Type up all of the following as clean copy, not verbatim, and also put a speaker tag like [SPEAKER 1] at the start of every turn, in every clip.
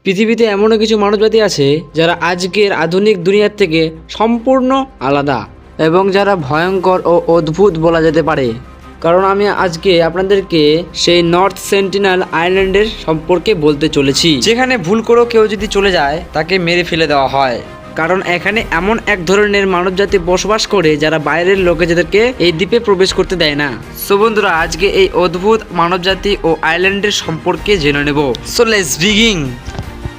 [SPEAKER 1] পৃথিবীতে এমনও কিছু মানবজাতি আছে যারা আজকের আধুনিক দুনিয়ার থেকে সম্পূর্ণ আলাদা এবং যারা ভয়ঙ্কর ও অদ্ভুত বলা যেতে পারে। কারণ আমি আজকে আপনাদেরকে সেই নর্থ সেন্টিনেল আইল্যান্ডের সম্পর্কে বলতে চলেছি, যেখানে ভুল করেও কেউ যদি চলে যায় তাকে মেরে ফেলে দেওয়া হয়। কারণ এখানে এমন এক ধরনের মানবজাতি বসবাস করে যারা বাইরের লোকেদেরকে এই দ্বীপে প্রবেশ করতে দেয় না। সো বন্ধুরা, আজকে এই অদ্ভুত মানবজাতি ও আইল্যান্ডের সম্পর্কে জেনে নেব। So let's begin.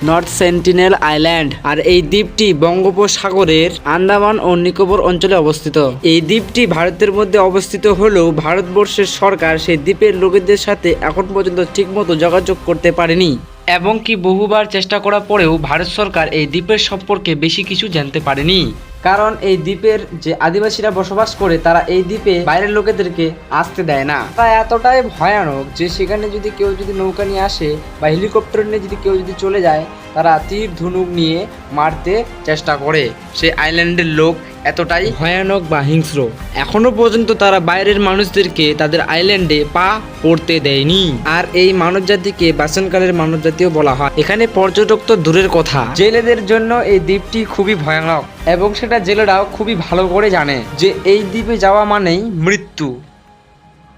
[SPEAKER 1] North Sentinel Island আর এই দ্বীপটি বঙ্গোপসাগরের আন্দামান ও নিকোবর অঞ্চলে অবস্থিত। এই দ্বীপটি ভারতের মধ্যে অবস্থিত হলেও ভারতবর্ষের সরকার সেই দ্বীপের লোকেদের সাথে এখন পর্যন্ত ঠিকমতো যোগাযোগ করতে পারেনি, এবং কি বহুবার চেষ্টা করার পরেও ভারত সরকার এই দ্বীপের সম্পর্কে বেশি কিছু জানতে পারেনি। কারণ এই দ্বীপের যে আদিবাসীরা বসবাস করে তারা এই দ্বীপে বাইরের লোকেদেরকে আসতে দেয় না। তা এতটাই ভয়ানক যে সেখানে যদি কেউ যদি নৌকা নিয়ে আসে বা হেলিকপ্টার নিয়ে যদি কেউ যদি চলে যায়, তারা তীর ধনুক নিয়ে মারতে চেষ্টা করে। সেই আইল্যান্ডের লোক এতটাই ভয়ানক বা হিংস্র, এখনো পর্যন্ত তারা বাইরের মানুষদেরকে তাদের আইল্যান্ডে পা পড়তে দেয়নি। আর এই মানবজাতিকে বাসনকালের মানবজাতিও বলা হয়। এখানে পর্যটক তো দূরের কথা, জেলেদের জন্য এই দ্বীপটি খুবই ভয়ানক, এবং সেটা জেলেরাও খুবই ভালো করে জানে যে এই দ্বীপে যাওয়া মানেই মৃত্যু।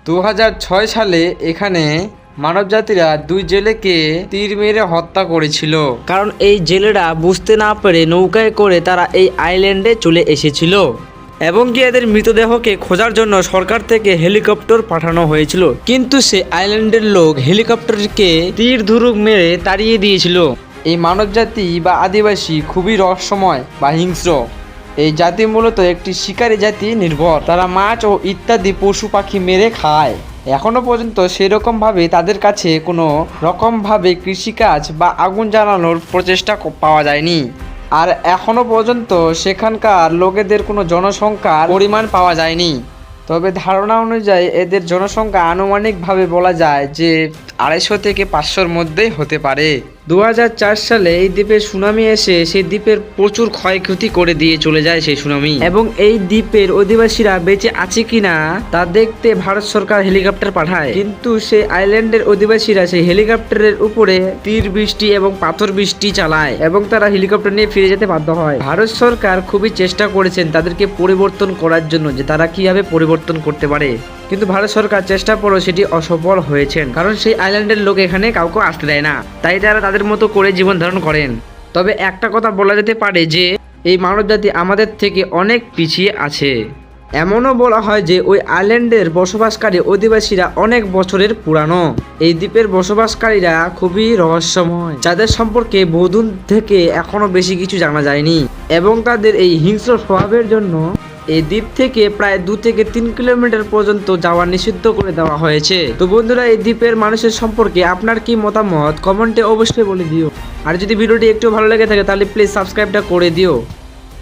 [SPEAKER 1] 2006 সালে এখানে মানবজাতিরা 2 জেলেকে তীর মেরে হত্যা করেছিল, কারণ এই জেলেরা বুঝতে না পেরে নৌকায় করে তারা এই আইল্যান্ডে চলে এসেছিল, এবং কি এদের মৃতদেহকে খোঁজার জন্য সরকার থেকে হেলিকপ্টার পাঠানো হয়েছিল। কিন্তু সে আইল্যান্ডের লোক হেলিকপ্টারকে তীর ধনুক মেরে তাড়িয়ে দিয়েছিল। এই মানবজাতি বা আদিবাসী খুবই রহস্যময় বা হিংস্র। এই জাতি মূলত একটি শিকারী জাতি নির্ভর। তারা মাছ ও ইত্যাদি পশু পাখি মেরে খায়। এখনো পর্যন্ত সেরকম ভাবে তাদের কাছে কোনো রকম ভাবে কৃষিকাজ বা আগুন জ্বালানোর প্রচেষ্টা পাওয়া যায়নি। আর এখনো পর্যন্ত সেখানকার লোকেদের কোনো জনসংখ্যার পরিমাণ পাওয়া যায়নি। তবে ধারণা অনুযায়ী এদের জনসংখ্যা আনুমানিকভাবে বলা যায় যে 250 থেকে 500-র মধ্যেই হতে পারে। 2004 সালে এই দ্বীপে সুনামি এসে সেই দ্বীপের প্রচুর ক্ষয়ক্ষতি করে দিয়ে চলে যায় সেই সুনামি, এবং এই দ্বীপের অধিবাসীরা বেঁচে আছে কিনা তা দেখতে ভারত সরকার হেলিকপ্টার পাঠায়। কিন্তু সেই আইল্যান্ডের অধিবাসীরা সেই হেলিকপ্টারের উপরে তীর বৃষ্টি এবং পাথর বৃষ্টি চালায়, এবং তারা হেলিকপ্টার নিয়ে ফিরে যেতে বাধ্য হয়। ভারত সরকার খুবই চেষ্টা করেছেন তাদেরকে পরিবর্তন করার জন্য, যে তারা কিভাবে পরিবর্তন করতে পারে, কিন্তু ভারত সরকার চেষ্টা করেও সেটি অসফল হয়েছেন। কারণ সেই আইল্যান্ডের লোক এখানে কাউকে আসতে দেয় না, তাই তারা তাদের মতো করে জীবন ধারণ করেন। তবে একটা কথা বলা যেতে পারে যে এই মানবজাতি আমাদের থেকে অনেক পিছিয়ে আছে। এমনও বলা হয় যে ওই আইল্যান্ডের বসবাসকারী অধিবাসীরা অনেক বছরের পুরানো। এই দ্বীপের বসবাসকারীরা খুবই রহস্যময়, যাদের সম্পর্কে বহুদিন থেকে এখনো বেশি কিছু জানা যায়নি, এবং তাদের এই হিংস্র স্বভাবের জন্য এই দ্বীপ থেকে প্রায় 2 থেকে 3 কিলোমিটার পর্যন্ত যাওয়া নিষিদ্ধ করে দেওয়া হয়েছে। তো বন্ধুরা, এই দ্বীপের মানুষের সম্পর্কে আপনার কি মতামত কমেন্টে অবশ্যই বলে দিও। আর যদি ভিডিওটি একটু ভালো লেগে থাকে তাহলে প্লিজ সাবস্ক্রাইবটা করে দিও।